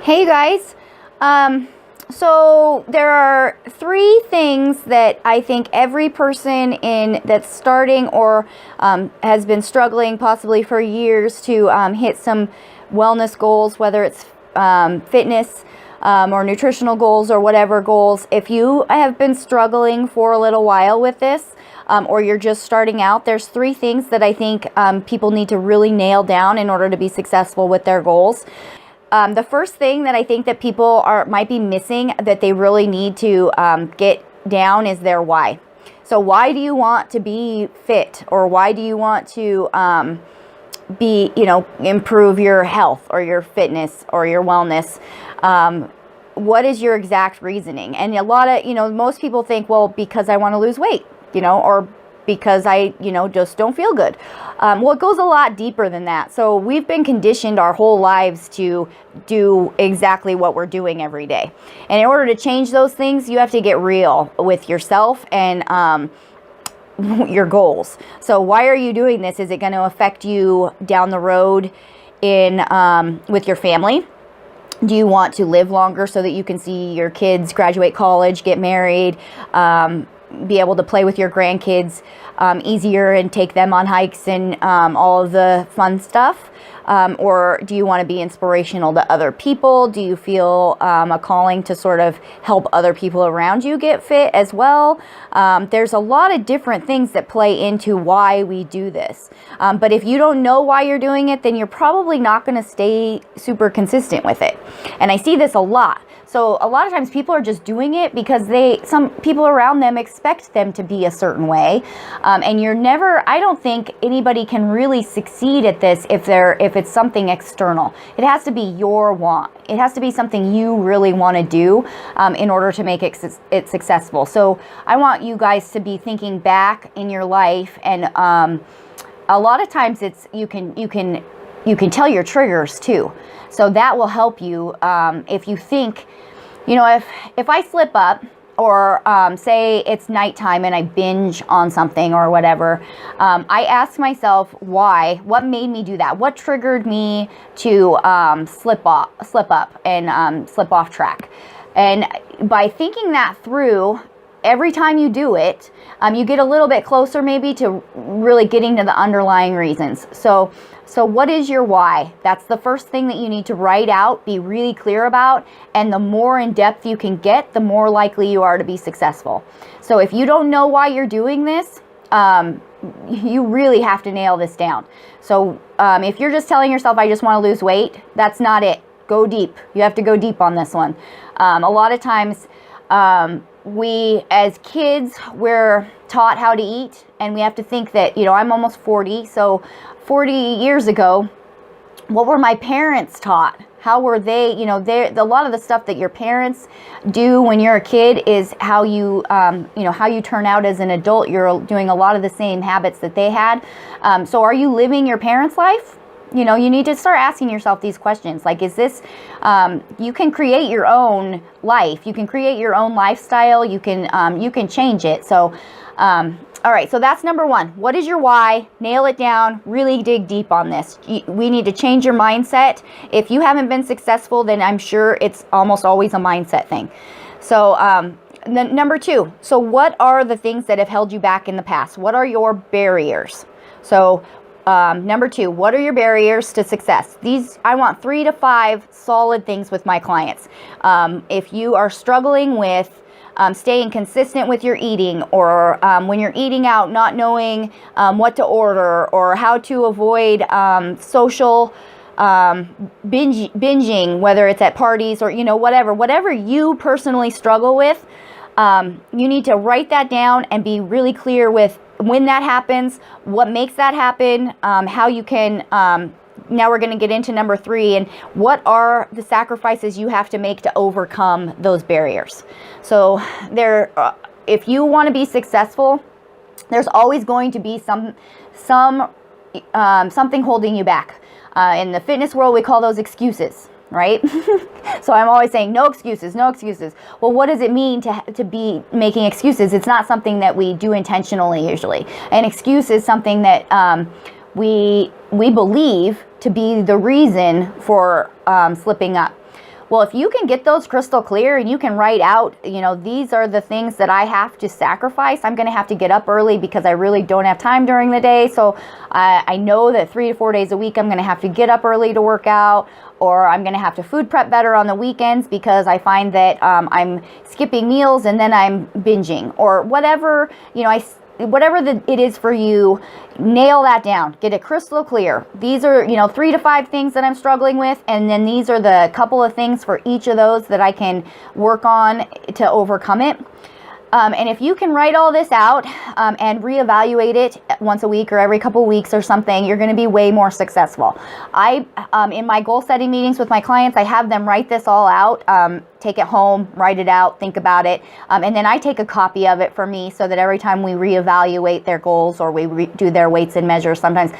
Hey guys. So there are three things that I think every person that's starting or has been struggling possibly for years to hit some wellness goals, whether it's fitness or nutritional goals or whatever goals. If you have been struggling for a little while with this, or you're just starting out, there's three things that I think people need to really nail down in order to be successful with their goals. The first thing that I think that people might be missing that they really need to get down is their why. So why do you want to be fit, or why do you want to improve your health or your fitness or your wellness? What is your exact reasoning? And most people think, well, because I want to lose weight, or because I, just don't feel good. Well, it goes a lot deeper than that. So we've been conditioned our whole lives to do exactly what we're doing every day. And in order to change those things, you have to get real with yourself and your goals. So why are you doing this? Is it going to affect you down the road with your family? Do you want to live longer so that you can see your kids graduate college, get married, be able to play with your grandkids easier and take them on hikes and all of the fun stuff? Or do you want to be inspirational to other people? Do you feel a calling to sort of help other people around you get fit as well? There's a lot of different things that play into why we do this. But if you don't know why you're doing it, then you're probably not going to stay super consistent with it. And I see this a lot. So a lot of times people are just doing it because some people around them expect them to be a certain way. And I don't think anybody can really succeed at this if it's something external. It has to be your want. It has to be something you really want to do in order to make it successful. So I want you guys to be thinking back in your life, and a lot of times you can tell your triggers too. So that will help you if you think, if I slip up, or say it's nighttime and I binge on something or whatever, I ask myself why. What made me do that? What triggered me to slip up and slip off track? And by thinking that through, every time you do it, you get a little bit closer maybe to really getting to the underlying reasons. So what is your why? That's the first thing that you need to write out, be really clear about, and the more in depth you can get, the more likely you are to be successful. So if you don't know why you're doing this, you really have to nail this down. So if you're just telling yourself, I just want to lose weight, that's not it. Go deep. You have to go deep on this one. A lot of times, we as kids, we're taught how to eat, and we have to think that, I'm almost 40, so 40 years ago, what were my parents taught? How were they, a lot of the stuff that your parents do when you're a kid is how you turn out as an adult. You're doing a lot of the same habits that they had. So are you living your parents' life? You need to start asking yourself these questions. Like, is this, you can create your own life. You can create your own lifestyle. You can change it. So, all right. So that's number one. What is your why? Nail it down. Really dig deep on this. We need to change your mindset. If you haven't been successful, then I'm sure it's almost always a mindset thing. So, then number two. So what are the things that have held you back in the past? What are your barriers? So, number two, what are your barriers to success? I want 3 to 5 solid things with my clients. If you are struggling with staying consistent with your eating, or when you're eating out, not knowing what to order, or how to avoid social binging, whether it's at parties or, whatever you personally struggle with, you need to write that down and be really clear with when that happens, what makes that happen, how you can, now we're going to get into number 3, and what are the sacrifices you have to make to overcome those barriers. So if you want to be successful, there's always going to be something holding you back. In the fitness world, we call those excuses, right? So I'm always saying, no excuses, no excuses. Well, what does it mean to be making excuses? It's not something that we do intentionally usually. An excuse is something that we believe to be the reason for slipping up. Well, if you can get those crystal clear and you can write out, you know, these are the things that I have to sacrifice. I'm going to have to get up early because I really don't have time during the day. So I know that 3 to 4 days a week, I'm going to have to get up early to work out, or I'm going to have to food prep better on the weekends because I find that I'm skipping meals and then I'm binging, or whatever, you know, whatever it is for you, nail that down. Get it crystal clear. These are, you know, 3 to 5 things that I'm struggling with, and then these are the couple of things for each of those that I can work on to overcome it. And if you can write all this out and reevaluate it once a week or every couple of weeks or something, you're going to be way more successful. In my goal setting meetings with my clients, I have them write this all out, take it home, write it out, think about it. And then I take a copy of it for me so that every time we reevaluate their goals or we do their weights and measures, sometimes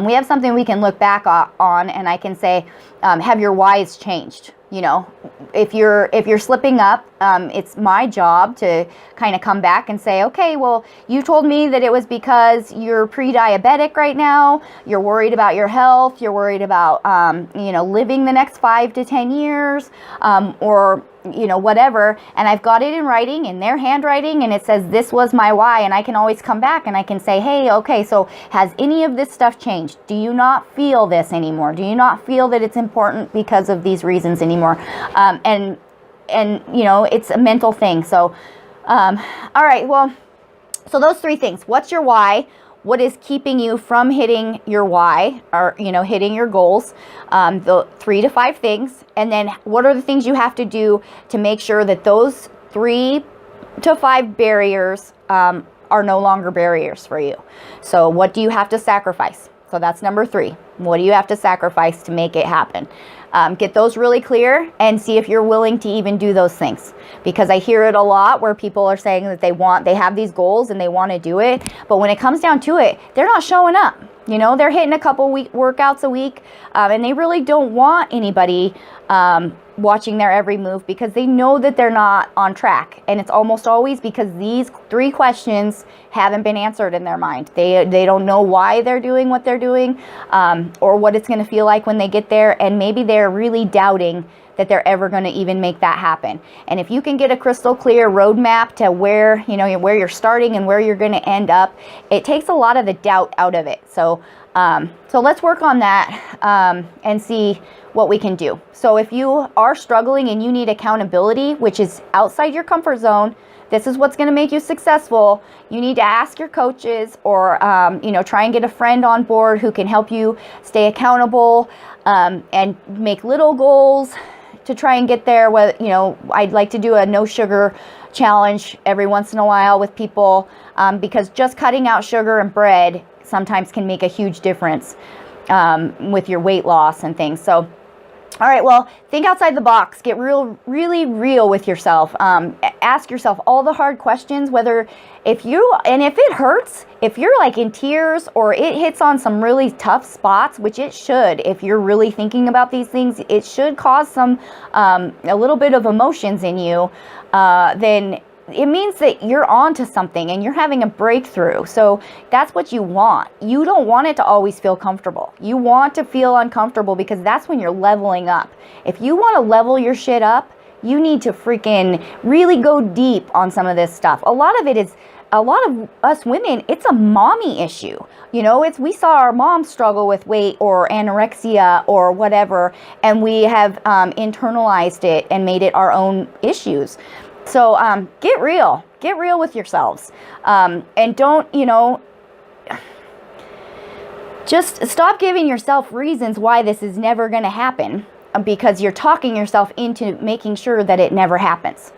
we have something we can look back on, and I can say, have your whys changed? You know, if you're slipping up, it's my job to kind of come back and say, okay, well, you told me that it was because you're pre-diabetic right now. You're worried about your health. You're worried about, you know, living the next 5 to 10 years, or, you know, whatever. And I've got it in writing, in their handwriting, and it says, this was my why. And I can always come back and I can say, hey, okay, so has any of this stuff changed? Do you not feel this anymore? Do you not feel that it's important because of these reasons anymore? And you know, it's a mental thing. So, all right, well, so those 3 things. What's your why? What is keeping you from hitting your why, or, you know, hitting your goals? The 3 to 5 things. And then what are the things you have to do to make sure that those 3 to 5 barriers are no longer barriers for you? So what do you have to sacrifice? So that's number 3. What do you have to sacrifice to make it happen? Get those really clear and see if you're willing to even do those things. Because I hear it a lot where people are saying that they have these goals and they want to do it. But when it comes down to it, they're not showing up. You know, they're hitting a couple workouts a week, and they really don't want anybody watching their every move because they know that they're not on track. And it's almost always because these 3 questions haven't been answered in their mind. They don't know why they're doing what they're doing, or what it's going to feel like when they get there. And maybe they're really doubting that they're ever going to even make that happen. And if you can get a crystal clear roadmap to where, you know, where you're starting and where you're going to end up, it takes a lot of the doubt out of it. So let's work on that and see what we can do. So if you are struggling and you need accountability, which is outside your comfort zone, this is what's going to make you successful. You need to ask your coaches, or you know, try and get a friend on board who can help you stay accountable, and make little goals to try and get there. Whether, you know, I'd like to do a no sugar challenge every once in a while with people, because just cutting out sugar and bread sometimes can make a huge difference with your weight loss and things. So, all right, well, think outside the box. Get really real with yourself. Ask yourself all the hard questions, if it hurts, if you're like in tears or it hits on some really tough spots, which it should, if you're really thinking about these things, it should cause some, a little bit of emotions in you, then it means that you're on to something and you're having a breakthrough. So that's what you want. You don't want it to always feel comfortable. You want to feel uncomfortable, because that's when you're leveling up. If you want to level your shit up, you need to freaking really go deep on some of this stuff. A lot of us women, it's a mommy issue. You know, we saw our moms struggle with weight or anorexia or whatever, and we have internalized it and made it our own issues. So get real with yourselves, and don't, you know, just stop giving yourself reasons why this is never going to happen, because you're talking yourself into making sure that it never happens.